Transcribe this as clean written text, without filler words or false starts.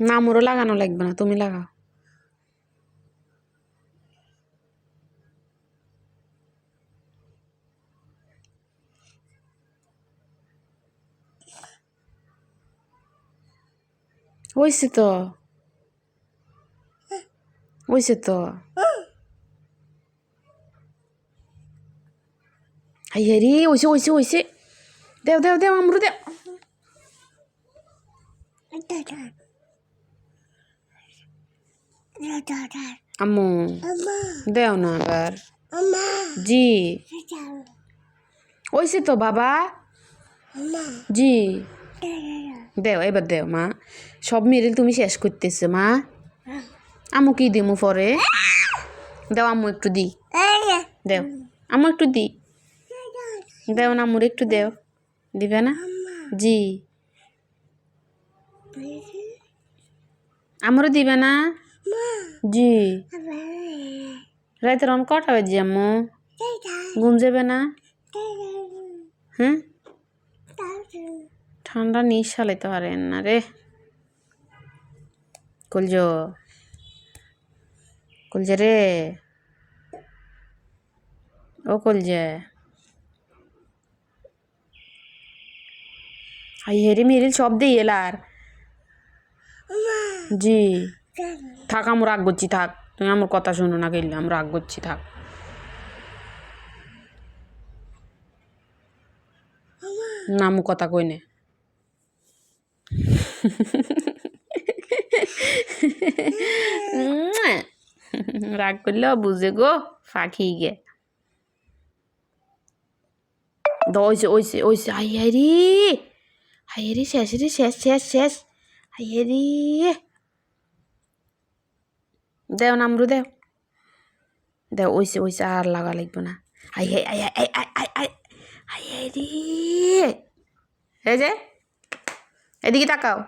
না মোরও লাগানো লাগবে না, তুমি লাগাও। হইছে তো, হইছে তো। হাইয়ারি হইছে হইছে হইছে। দেও দেও দেও আমরু দেও। আম্মু দেও না আবার। জি হইছে তো বাবা। জি দেও, এবার দেও মা। সব মেরিল তুমি শেষ করতেছো মা। আম্মু কি দিমু পরে? দেও আম্মু একটু দি। দেও আম্মু একটু দি। দেও না আম্মুর একটু দেও। দিবে না? জি আমারও দিবে না? জি রাতের অন কটা বাজে আম্মু? ঘুম যাবে না? হ্যাঁ ঠান্ডা নিঃ চালাইতে পারেন না রে। কলজো কলজে রে, ও কলজে। হাই হেরি মেরিল সব দিয়ে এলার। জি থাক আমি রাগ করছি, থাক তুমি আমার কথা শোনো না গেলে আমি রাগ করছি, থাক। না আমি কথা কই না। রাগ করলেও বুঝে গো, ফাঁকি গে। ওইছে ওইছে ওইছে। হাই হাইরি হাইরি শেষ রে, শেষ শেষ শেষ। হাইরি দেও নামরু দেও। দেও ওইছে ওইছে, আর লাগা লাগবে না। হাই হাই আই আই আই আই আই হাই হাইরি। এই যে এদিকে তাকাও।